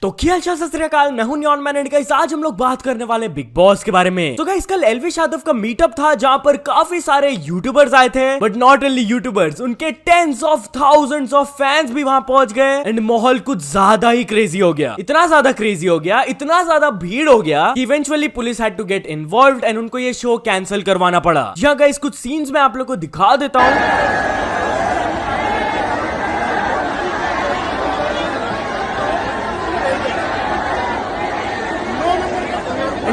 तो क्या हाल सत श्री अकाल, मैं हूं नियॉन मैन एंड गाइस आज हम लोग बात करने वाले बिग बॉस के बारे में। तो गाइस कल एलविश यादव का मीटअप था जहां पर काफी सारे यूट्यूबर्स आए थे, बट नॉट ओनली यूट्यूबर्स, उनके tens of thousands of fans भी वहां पहुंच गए एंड माहौल कुछ ज्यादा ही क्रेजी हो गया। इतना ज्यादा क्रेजी हो गया, इतना ज्यादा भीड़ हो गया कि eventually police had to get involved and उनको ये शो कैंसिल करवाना पड़ा। जी हां गाइस, कुछ सीन्स मैं आप लोग को दिखा देता हूं।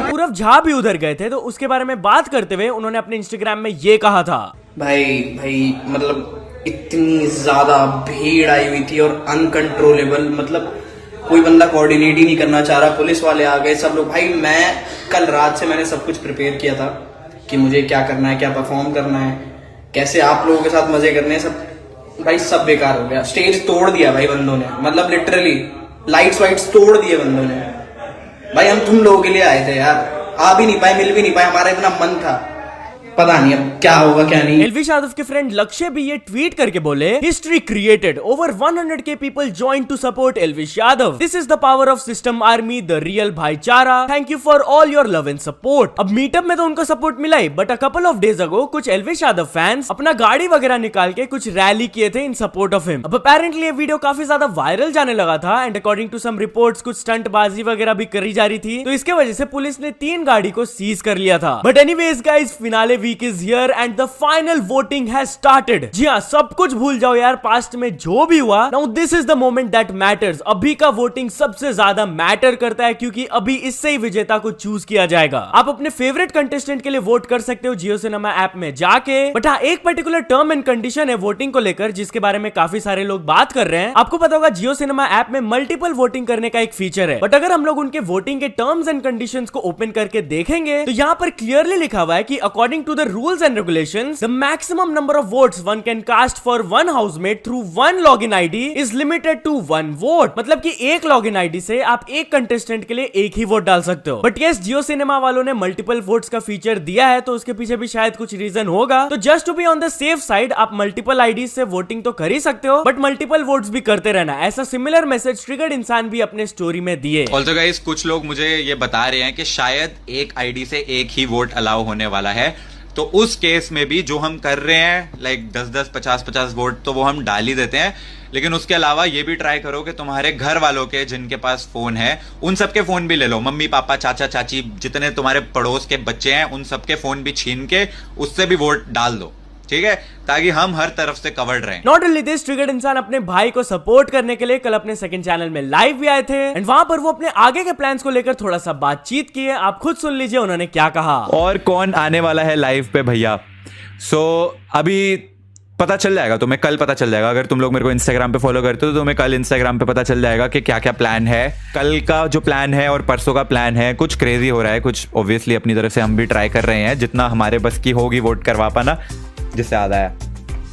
पूरब झा भी उधर गए थे, तो उसके बारे में बात करते हुए उन्होंने अपने इंस्टाग्राम में ये कहा था, भाई मतलब इतनी ज्यादा भीड़ आई हुई थी और अनकंट्रोलेबल, मतलब कोई बंदा कोऑर्डिनेट ही नहीं करना चाह रहा। पुलिस वाले आ गए, सब लोग। भाई मैं कल रात से मैंने सब कुछ प्रिपेयर किया था कि मुझे क्या करना है, क्या परफॉर्म करना है, कैसे आप लोगों के साथ मजे करने हैं, सब भाई सब बेकार हो गया। स्टेज तोड़ दिया भाई बंदों ने, मतलब लिटरली लाइट्स वाइट्स तोड़ दिए बंदों ने। भाई हम तुम लोगों के लिए आए थे यार, आ भी नहीं पाए, मिल भी नहीं पाए, हमारा इतना मन था, पता नहीं अब क्या होगा क्या नहीं। एलविश यादव के फ्रेंड लक्ष्य भी ये ट्वीट करके बोले, history created, over 100K people join to support Elvish Yadav, this is the power of system army, the real भाईचारा, thank you for all your love and support. अब मीटअप में तो उनको सपोर्ट मिला ही, but a couple of days ago कुछ Elvish Yadav fans अपना गाड़ी वगैरह निकाल के कुछ रैली किए थे इन सपोर्ट ऑफ हिम। अब अपेरेंटली ये वीडियो काफी ज्यादा वायरल जाने लगा था and according to some reports कुछ स्टंटबाजी वगैरह भी करी जा रही थी, तो इसके वजह से पुलिस ने 3 गाड़ी को सीज कर लिया था। But anyways guys, finale week is here and the final voting has started. जी हां, सब कुछ भूल जाओ यार पास्ट में जो भी हुआ, now this is the moment that matters. अभी का वोटिंग सबसे ज्यादा मैटर करता है, क्योंकि अभी इससे ही विजेता को चूज किया जाएगा। आप अपने फेवरेट कंटेस्टेंट के लिए वोट कर सकते हो जियो सिनेमा ऐप में जाके, बट हाँ एक पर्टिकुलर टर्म एंड कंडीशन है वोटिंग को लेकर, जिसके बारे में काफी सारे लोग बात कर रहे हैं। आपको पता होगा जियो सिनेमा ऐप में मल्टीपल वोटिंग करने का एक फीचर है, बट अगर हम लोग उनके वोटिंग के टर्म्स एंड कंडीशंस को ओपन करके देखेंगे तो यहाँ पर क्लियरली लिखा हुआ है कि according to the rules and regulations, the maximum number of votes one can cast for one housemate through one login ID is limited to 1 vote। मतलब कि एक login ID से आप एक कंटेस्टेंट के लिए एक ही वोट डाल सकते हो। बट यस, जियो सिनेमा वालों ने मल्टीपल वोट्स का फीचर दिया है, तो उसके पीछे भी शायद कुछ रीजन होगा। तो just to be on the safe side आप मल्टीपल आईडीज से वोटिंग तो कर ही सकते हो, बट मल्टीपल वोट्स भी करते रहना। ऐसा सिमिलर मैसेज ट्रिगर्ड इंसान भी अपने स्टोरी में दिए। ऑल्सो गाइस, कुछ लोग मुझे ये बता रहे हैं कि शायद एक आईडी से एक ही वोट अलाउ होने वाला है, तो उस केस में भी जो हम कर रहे हैं लाइक 10-10, 50-50 वोट तो वो हम डाल ही देते हैं। लेकिन उसके अलावा ये भी ट्राई करो कि तुम्हारे घर वालों के जिनके पास फोन है उन सबके फोन भी ले लो, मम्मी पापा चाचा चाची जितने तुम्हारे पड़ोस के बच्चे हैं उन सबके फोन भी छीन के उससे भी वोट डाल दो, ठीक है, ताकि हम हर तरफ से कवर्ड रहें। नॉट ओनली दिस, ट्रिगर्ड इंसान अपने भाई को सपोर्ट करने के लिए कल अपने सेकंड चैनल में लाइव भी आए थे एंड वहां पर वो अपने आगे के प्लान्स को लेकर थोड़ा सा बातचीत की है। आप खुद सुन लीजिए उन्होंने क्या कहा। और कौन आने वाला है लाइव पे भैया, सो अभी पता चल जाएगा तुम्हें, कल पता चल जाएगा। अगर तुम लोग मेरे को इंस्टाग्राम पे फॉलो करते हो तो तुम्हें कल इंस्टाग्राम पे पता चल जाएगा कि क्या क्या प्लान है। कल का जो प्लान है और परसों का प्लान है कुछ क्रेजी हो रहा है, कुछ ऑब्वियसली अपनी तरफ से हम भी ट्राई कर रहे हैं जितना हमारे बस की होगी वोट करवा पाना, जिससे आधा है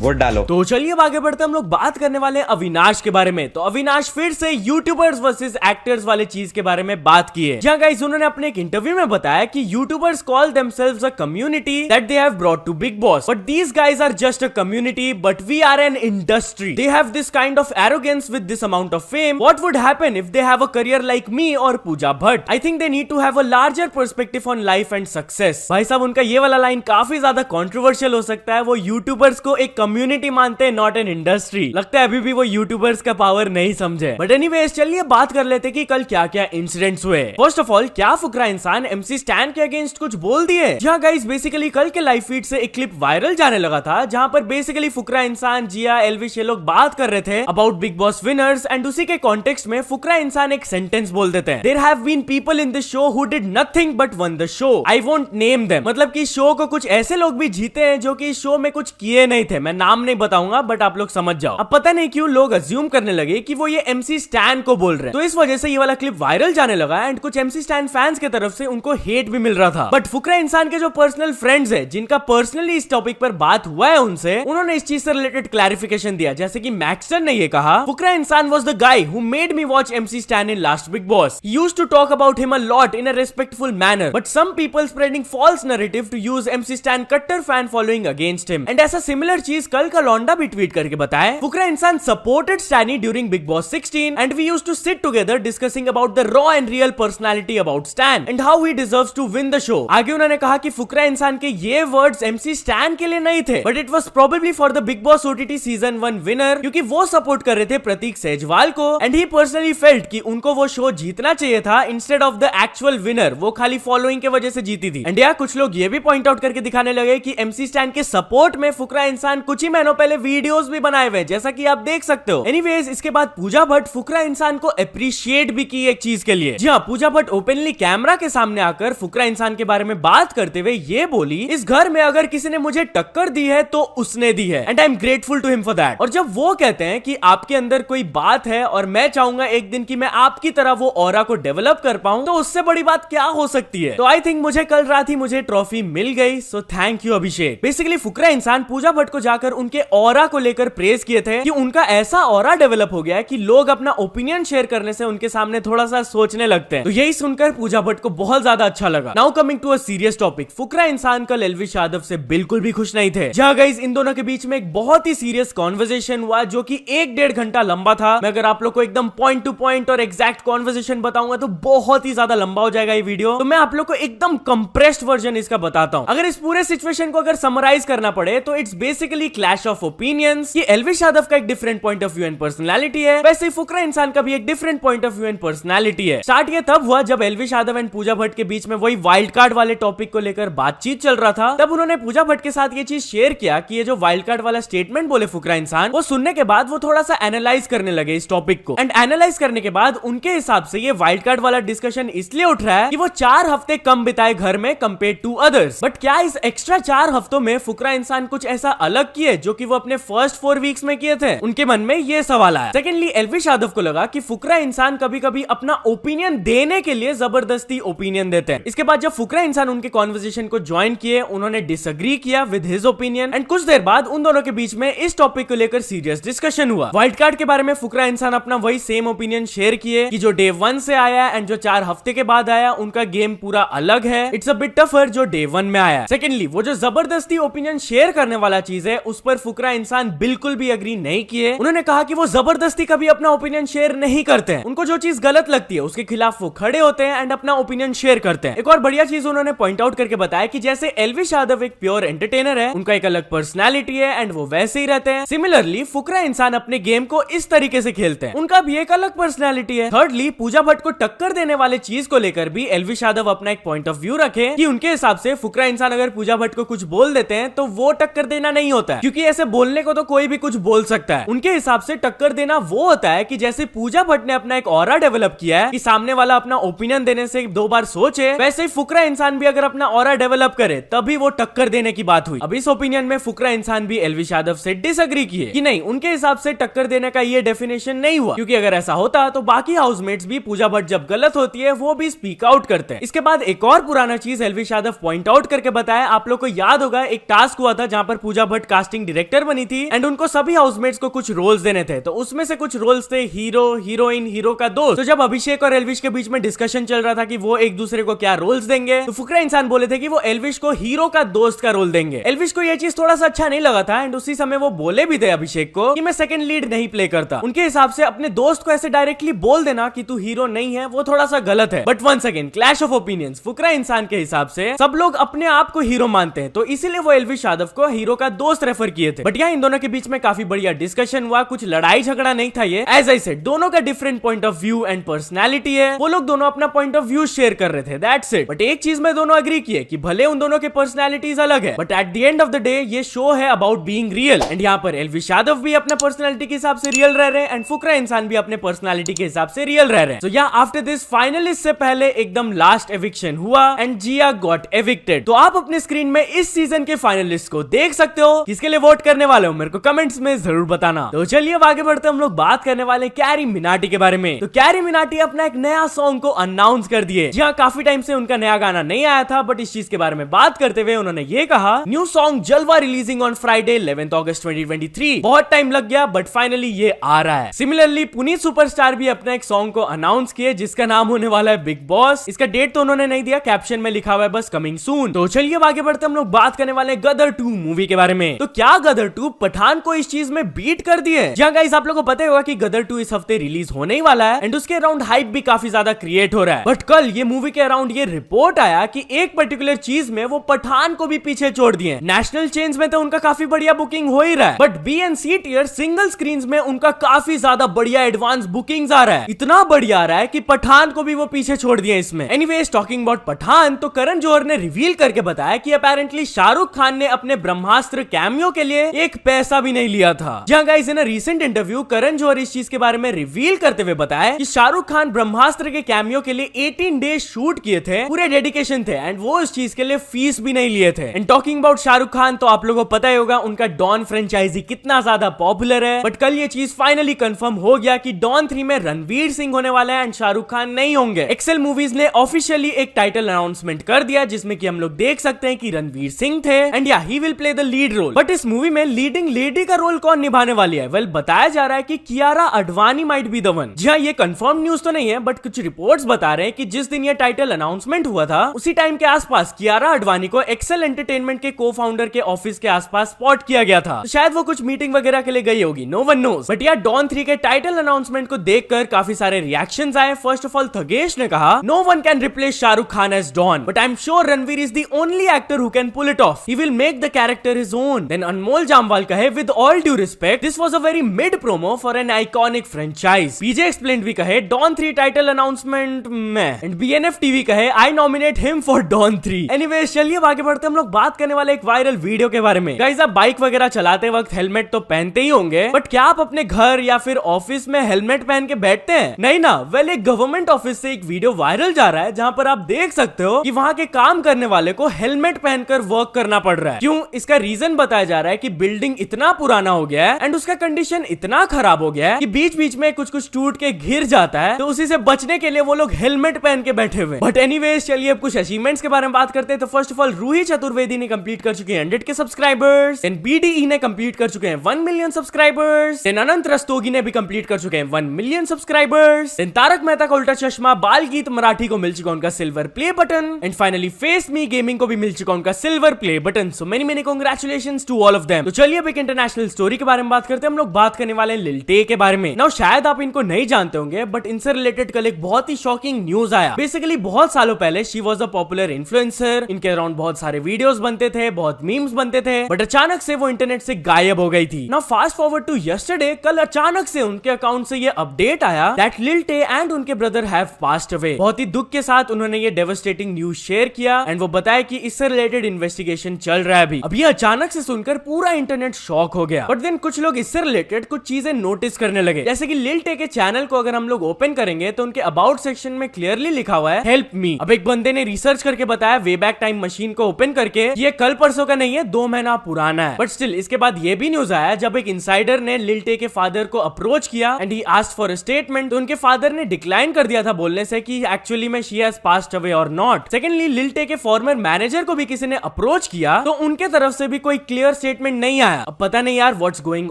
वोट डालो। तो चलिए अब आगे बढ़ते हम लोग बात करने वाले अविनाश के बारे में। तो अविनाश फिर से यूट्यूबर्स वर्सेस एक्टर्स वाले चीज के बारे में बात की है। जहां गाइस उन्होंने अपने एक इंटरव्यू में बताया कि YouTubers call themselves a community that they have brought to Bigg Boss, but these guys are just a community, but we are an industry. They have this kind of arrogance with this amount of fame. What would happen if they have a career like me और Pooja Bhatt? I think they need to have a larger perspective on life and success. भाई साहब, उनका ये वाला line काफी ज्यादा controversial हो सकता है। वो यूट्यूबर्स को एक कम्युनिटी मानते, नॉट एन इंडस्ट्री। लगता है अभी भी वो यूट्यूबर्स का पावर नहीं समझे। बट एनीवेज, चलिए बात कर लेते कि कल क्या क्या इंसिडेंट्स हुए। फर्स्ट ऑफ ऑल, क्या फुकरा इंसान एमसी स्टैन के अगेंस्ट कुछ बोल दिए? जहां गाइस बेसिकली कल के लाइव फीड से एक क्लिप वायरल जाने लगा था, जहां पर बेसिकली फुकरा इंसान, जिया, एलविश ये लोग बात कर रहे थे about big boss winners and उसी के कॉन्टेक्स्ट में फुकरा इंसान एक सेंटेंस बोल देते हैं, there have been people in this show who did nothing but won the show, I won't name them. मतलब कि शो को कुछ ऐसे लोग भी जीते हैं जो कि शो में कुछ किए नहीं थे। मैं नाम नहीं बताऊंगा, बट आप लोग समझ जाओ। अब पता नहीं क्यों लोग अज्यूम करने लगे कि वो ये एमसी स्टैन को बोल रहे हैं, तो इस वजह से ये वाला क्लिप वायरल जाने लगा एंड कुछ एमसी स्टैन फैंस की तरफ से उनको हेट भी मिल रहा था। बट फुकरा इंसान के जो पर्सनल फ्रेंड्स है, जिनका पर्सनली इस टॉपिक पर बात हुआ है उनसे, उन्होंने इस चीज से रिलेटेड क्लैरिफिकेशन दिया। जैसे कि मैक्सटन ने ये कहा, Fukra Insaan was the guy who made me watch MC Stan in last Bigg Boss. He used to talk about him a lot in a respectful manner, but some people spreading false narrative to use MC Stan कट्टर fan following against him. And ऐसा similar चीज चीज कल का लौंडा भी tweet करके बताए, Fukra Insaan supported Stanny during Bigg Boss 16 and we used to sit together discussing about the raw and real personality about Stan and how he deserves to win the show. आगे उन्होंने कहा कि फुकरा इंसान के ये वर्ड्स एमसी स्टैन के लिए नहीं थे, but it was probably for the big boss OTT season 1 winner, क्योंकि वो सपोर्ट कर रहे थे प्रतीक सेजवाल को एंड ही पर्सनली फेल्ट कि उनको वो शो जीतना चाहिए था instead of the actual winner. वो खाली फॉलोइंग के वजह से जीती थी। एंड कुछ लोग ये भी पॉइंट आउट करके दिखाने लगे कि एमसी स्टैन के सपोर्ट में फुकरा इंसान कुछ ही महीनों पहले वीडियोस भी बनाए हुए, जैसा कि आप देख सकते हो। एनीवेज, इसके बाद पूजा भट्ट फुकरा इंसान को अप्रिशिएट भी की एक चीज के लिए। जी हाँ, पूजा भट्ट ओपनली कैमरा के सामने आकर फुकरा इंसान के बारे में बात करते हुए ये बोली, इस घर में अगर किसी ने मुझे टक्कर दी है तो उसने दी है and I am grateful to him for that. और जब वो कहते हैं कि आपके अंदर कोई बात है और मैं चाहूंगा एक दिन कि मैं आपकी तरह वो ऑरा को डेवलप कर पाऊं, तो उससे बड़ी बात क्या हो सकती है। तो आई थिंक मुझे कल रात ही मुझे ट्रॉफी मिल गई, so thank you Abhishek. Basically Fukra Insaan Pooja Bhatt को जाकर उनके ऑरा को लेकर प्रेज किए थे कि उनका ऐसा ऑरा डेवलप हो गया है कि लोग अपना ओपिनियन शेयर करने से उनके सामने थोड़ा सा सोचने लगते हैं। तो यही सुनकर पूजा भट्ट को बहुत ज्यादा अच्छा लगा। Now coming to a serious topic, Fukra Insaan कल एल्विश यादव से बिल्कुल भी खुश नहीं थे। जहां गाइस इन दोनों के बीच में एक बहुत ही सीरियस कॉन्वर्सेशन हुआ जो कि 1-1.5 घंटा लंबा था। मैं अगर आप लोग को एकदम पॉइंट टू पॉइंट और एग्जैक्ट कॉन्वर्सेशन बताऊंगा तो बहुत ही ज्यादा लंबा हो जाएगा ये वीडियो, तो मैं आप लोग को एकदम कंप्रेस्ड वर्जन इसका बताता हूं। अगर इस पूरे सिचुएशन को अगर समराइज करना पड़े तो it's basically clash of opinions. कि एल्विश यादव का एक different point of view and personality है, वैसे ही फुकरा इंसान का भी एक different point of view and personality है। स्टार्ट ये तब हुआ जब एल्विश यादव एंड पूजा भट्ट के बीच में वही वाइल्ड कार्ड वाले टॉपिक को लेकर बातचीत चल रहा था। तब उन्होंने पूजा भट्ट के साथ ये चीज शेयर किया कि ये जो वाइल्ड कार्ड वाला स्टेटमेंट बोले फुकरा इंसान, वो सुनने के बाद वो थोड़ा सा एनालाइज करने लगे इस टॉपिक को। एंड एनालाइज करने के बाद उनके हिसाब से ये वाइल्ड कार्ड वाला डिस्कशन इसलिए उठ रहा है कि वो 4 हफ्ते कम बिताए घर में कंपेयर टू अदर्स। बट क्या इस एक्स्ट्रा 4 हफ्तों में फुकरा इंसान कुछ ऐसा अलग किए जो कि वो अपने फर्स्ट 4 वीक्स में किए थे? उनके मन में ये सवाल आया। सेकेंडली, एल्विश यादव को लगा कि फुकरा इंसान कभी कभी अपना ओपिनियन देने के लिए जबरदस्ती ओपिनियन देते हैं। इसके बाद जब फुकरा इंसान उनके कॉन्वर्सेशन को ज्वाइन किए, उन्होंने डिसएग्री किया विद हिज ओपिनियन एंड कुछ देर बाद उन दोनों के बीच में इस टॉपिक को लेकर सीरियस डिस्कशन हुआ। वाइल्ड कार्ड के बारे में फुकरा इंसान अपना वही सेम ओपिनियन शेयर किए कि जो डे 1 से आया एंड जो 4 हफ्ते के बाद आया उनका गेम पूरा अलग है। इट्स अ बिट टफर जो डे 1 में आया। सेकेंडली, वो जो जबरदस्ती ओपिनियन शेयर करने वाला चीज है उस पर फुकरा इंसान बिल्कुल भी अग्री नहीं किए। उन्होंने कहा कि वो जबरदस्ती कभी अपना ओपिनियन शेयर नहीं करते हैं। उनको जो चीज गलत लगती है उसके खिलाफ वो खड़े होते हैं एंड अपना ओपिनियन शेयर करते हैं। एक और बढ़िया चीज उन्होंने पॉइंट आउट करके बताया कि जैसे एल्विश यादव एक प्योर एंटरटेनर है, उनका एक अलग पर्सनालिटी है एंड वो वैसे ही रहते हैं, सिमिलरली फुकरा इंसान अपने गेम को इस तरीके से खेलते हैं, उनका भी एक अलग पर्सनालिटी है। थर्डली, पूजा भट्ट को टक्कर देने वाले चीज को लेकर भी एल्विश यादव अपना एक पॉइंट ऑफ व्यू रखे कि उनके हिसाब से फुकरा इंसान अगर पूजा भट्ट को कुछ बोल देते हैं तो वो टक्कर देना नहीं होता है, क्योंकि ऐसे बोलने को तो कोई भी कुछ बोल सकता है। उनके हिसाब से टक्कर देना वो होता है कि जैसे पूजा भट्ट ने अपना एक ऑरा डेवलप किया है कि सामने वाला अपना ओपिनियन देने से 2 बार सोचे, वैसे ही फुकरा इंसान भी अगर अपना ऑरा डेवलप करे तभी वो टक्कर देने की बात हुई। अब इस ओपिनियन में फुकरा इंसान भी एल्विश यादव से डिसएग्री किए कि नहीं, उनके हिसाब से टक्कर देने का ये डेफिनेशन नहीं हुआ, क्योंकि अगर ऐसा होता तो बाकी हाउसमेट्स भी पूजा भट्ट जब गलत होती है वो भी स्पीक आउट करते हैं। इसके बाद एक और पुराना चीज एल्विश यादव पॉइंट आउट करके बताया। आप लोग को याद होगा एक टास्क हुआ था जहां पर पूजा भट्ट कास्टिंग डायरेक्टर बनी थी एंड उनको सभी हाउसमेट्स को कुछ रोल्स देने थे। तो उसमें से कुछ रोल्स थे हीरो, हीरोइन, हीरो का दोस्त। तो जब अभिषेक और एल्विश के बीच में डिस्कशन चल रहा था कि वो एक दूसरे को क्या रोल्स देंगे, तो फुकरा इंसान बोले थे कि वो एल्विश को हीरो का दोस्त का रोल देंगे। एल्विश को ये चीज थोड़ा सा अच्छा नहीं लगा था एंड उसी समय वो बोले भी थे अभिषेक को कि मैं सेकंड लीड नहीं प्ले करता। उनके हिसाब से अपने दोस्त को ऐसे डायरेक्टली बोल देना कि तू हीरो नहीं है वो थोड़ा सा गलत है। But once again clash of opinions, Fukra Insaan के हिसाब से सब लोग अपने आप को हीरो मानते हैं, तो इसीलिए वो एल्विश यादव को हीरो का दोस्त रेफर किए थे। बट यहाँ इन दोनों के बीच में काफी बढ़िया डिस्कशन हुआ, कुछ लड़ाई झगड़ा नहीं था ये। एज आई सेड, दोनों का different point of view and personality है, वो लोग दोनों अपना पॉइंट ऑफ व्यू शेयर कर रहे थे, दैट्स इट। बट एक चीज में दोनों एग्री किए कि भले उन दोनों के पर्सनालिटीज अलग है, but at the end of the day ये शो है अबाउट बीइंग रियल। एंड यहाँ पर एल्विश यादव भी अपने पर्सनालिटी के हिसाब से रियल रह रहे हैं एंड फुकरा इंसान भी अपने पर्सनालिटी के हिसाब से रियल रह रहे हैं। सो या आफ्टर दिस फाइनलिस्ट से पहले एकदम लास्ट एविक्शन हुआ एंड जिया गॉट एविक्टेड। तो आप अपने स्क्रीन में इस सीजन के फाइनलिस्ट को देख सकते हो, किसके लिए वोट करने वाले हो मेरे को कमेंट्स में जरूर बताना। तो चलिए अब आगे बढ़ते हम लोग बात करने वाले कैरी मिनाटी के बारे में। तो कैरी मिनाटी अपना एक नया सॉन्ग को अनाउंस कर दिए। जी हाँ, काफी टाइम से उनका नया गाना नहीं आया था, बट इस चीज के बारे में बात करते हुए उन्होंने ये कहा, न्यू सॉन्ग जलवा रिलीजिंग ऑन फ्राइडे 11 अगस्त 2023। बहुत टाइम लग गया बट फाइनली ये आ रहा है। सिमिलरली पुनीत सुपरस्टार भी अपना एक सॉन्ग को अनाउंस किए जिसका नाम होने वाला है बिग बॉस। इसका डेट तो उन्होंने नहीं दिया, कैप्शन में लिखा हुआ है बस कमिंग सून। तो चलिए आगे बढ़ते हम लोग बात करने वाले गदर 2 मूवी के बारे में। तो क्या गदर 2 पठान को इस चीज में बीट कर दिए? जहां गाइस आप लोगों को पता होगा कि गदर 2 इस हफ्ते रिलीज होने ही वाला है एंड उसके अराउंड हाइप भी काफी ज्यादा क्रिएट हो रहा है। बट कल ये मूवी के अराउंड ये रिपोर्ट आया कि एक पर्टिकुलर चीज में वो पठान को भी पीछे छोड़ दिए। नेशनल चेन्स में तो उनका काफी बढ़िया बुकिंग हो ही रहा है, but B and C tier single screen में उनका काफी ज्यादा बढ़िया एडवांस बुकिंग्स आ रहा है। इतना बढ़िया आ रहा है कि पठान को भी वो पीछे छोड़ दिए इसमें। एनीवेज टॉकिंग अबाउट पठान, तो करण जौहर ने रिवील करके बताया कि अपेरेंटली शाहरुख खान ने अपने ब्रह्मास्त्र कैमियो के लिए एक पैसा भी नहीं लिया था। जहां guys in a recent interview Karan Johar इस चीज के बारे में रिवील करते हुए बताया कि शाहरुख खान ब्रह्मास्त्र के कैमियो के लिए 18 डेज शूट किए थे, पूरे डेडिकेशन थे एंड वो इस चीज के लिए फीस भी नहीं लिए थे। And talking about Shahrukh Khan, तो आप लोगों को पता ही होगा उनका डॉन फ्रेंचाइजी कितना ज्यादा पॉपुलर है, बट कल ये चीज फाइनली कंफर्म हो गया कि डॉन 3 में रणवीर सिंह होने वाला है एंड शाहरुख खान नहीं होंगे। एक्सेल मूवीज ने ऑफिशियली एक टाइटल अनाउंसमेंट कर दिया जिसमें कि हम लोग देख सकते हैं कि रणवीर सिंह थे and yeah he will play the lead role. But इस मूवी में लीडिंग लेडी का रोल कौन निभाने वाली है? वेल बताया जा रहा है कि Kiara Advani might be the one. जी हाँ, ये कंफर्म न्यूज तो नहीं है, बट कुछ रिपोर्ट्स बता रहे हैं कि जिस दिन ये टाइटल अनाउंसमेंट हुआ था उसी टाइम के आसपास कियारा अडवाणी को एक्सेल एंटरटेनमेंट के को फाउंडर के ऑफिस के आसपास स्पॉट किया गया था। तो शायद वो कुछ मीटिंग वगैरह के लिए गई होगी, नो वन नोस। बट यार डॉन 3 के टाइटल अनाउंसमेंट को देखकर काफी सारे रिएक्शंस आए। फर्स्ट ऑफ ऑल थगेश ने कहा no one can replace Shahrukh Khan as Don, but I am sure Ranveer is the only actor who can pull it off. He will make the character his own. Then Anmol Jamwal कहे with all due respect this was a very mid promo for an iconic franchise. PJ explained भी कहे Don 3 title announcement में। And BNF TV कहे I nominate him for Don 3। Anyways चलिए आगे बढ़ते हम लोग बात करने वाले एक वायरल वीडियो के बारे में। गाइस आप बाइक वगैरह चलाते वक्त हेलमेट तो पहनते ही होंगे, बट क्या आप अपने घर या फिर ऑफिस में हेलमेट पहन के बैठते हैं? नहीं ना। वेल एक गवर्नमेंट ऑफिस से एक वीडियो वायरल जा रहा है जहां पर आप देख सकते हो कि वहां के काम करने वाले को हेलमेट पहनकर वर्क करना पड़ रहा है। क्यों? इसका रीजन बताया जा रहा है कि बिल्डिंग इतना पुराना हो गया है एंड उसका कंडीशन इतना खराब हो गया है कि बीच बीच में कुछ कुछ टूट के गिर जाता है, तो उसी से बचने के लिए वो लोग हेलमेट पहन के बैठे हुए। बट एनीवेज चलिए अब कुछ अचीवमेंट्स के बारे में बात करते हैं। तो first of all Ruhi Chaturvedi ने कंप्लीट कर चुके हैं 100 के सब्सक्राइबर्स। देन बीडीई ने कंप्लीट कर चुके हैं 1 million subscribers. Then Anant Rastogi ने भी कंप्लीट कर चुके हैं 1 million subscribers. Then Taarak Mehta ka Ooltah चश्मा बाल गीत मराठी को मिल चुका उनका silver play button. And finally Face Me Gaming को भी मिल चुका उनका silver play button. So many congratulations to all of them. तो चलिए अब एक इंटरनेशनल स्टोरी के बारे में बात करते हैं। हम लोग बात करने वाले हैं लिल टे के बारे में। नाउ शायद आप इनको नहीं जानते होंगे, बट इनसे रिलेटेड कल एक बहुत ही शॉकिंग न्यूज आया। बेसिकली बहुत सालों पहले she was a popular influencer. इनके अराउंड बहुत सारे वीडियोस बनते थे, बहुत मीम्स बनते थे, बट अचानक से वो इंटरनेट से गायब हो गई थी। Now fast forward to yesterday, कल अचानक से उनके अकाउंट से ये अपडेट आया दैट लिल टे एंड उनके ब्रदर हैव पास्ड अवे। बहुत ही दुख के साथ उन्होंने ये डेवास्टेटिंग न्यूज शेयर किया एंड वो बताया कि इससे रिलेटेड इन्वेस्टिगेशन चल रहा है अभी। ये अचानक से सुनकर पूरा इंटरनेट शॉक हो गया। बट देन कुछ लोग इससे रिलेटेड कुछ चीजें नोटिस करने लगे, जैसे कि लिल टे के चैनल को अगर हम लोग ओपन करेंगे तो उनके अबाउट सेक्शन में क्लियरली लिखा हुआ है हेल्प मी। अब एक बंदे ने रिसर्च करके बताया वे बैक टाइम मशीन को ओपन करके ये कल परसों का नहीं है, 2 महीना पुराना है। बट स्टिल इसके बाद ये भी न्यूज आया जब एक इनसाइडर ने लिल टे के फादर को अप्रोच किया and he asked for a statement, तो उनके फादर ने डिक्लाइन कर दिया था बोलने से कि एक्चुअली में शी हैज पास्ड अवे और नॉट। सेकेंडली लिल टे के फॉर्मर मैनेजर को भी किसी ने अप्रोच किया तो उनके तरफ से भी कोई क्लियर स्टेटमेंट नहीं आया। अब पता नहीं यार what's going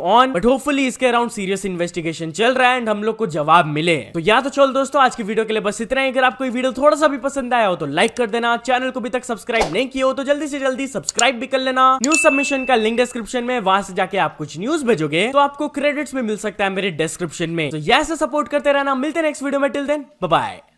on, but hopefully इसके अराउंड सीरियस इन्वेस्टिगेशन चल रहा है एंड हम लोग को जवाब मिले। तो या तो चल दोस्तों आज की वीडियो के लिए बस इतना ही। अगर आपको ये वीडियो थोड़ा सा भी पसंद आया हो तो लाइक कर देना, चैनल को अभी तक सब्सक्राइब नहीं किया हो तो जल्दी से जल्दी सब्सक्राइब भी कर लेना। न्यूज सबमिशन का लिंक डिस्क्रिप्शन में, वहां से जाके आप कुछ न्यूज भेजोगे तो आपको क्रेडिट्स में मिल सकता है मेरे डिस्क्रिप्शन में। तो ऐसे सपोर्ट करते रहना। मिलते हैं नेक्स्ट वीडियो में, टिल देन बाय बाय।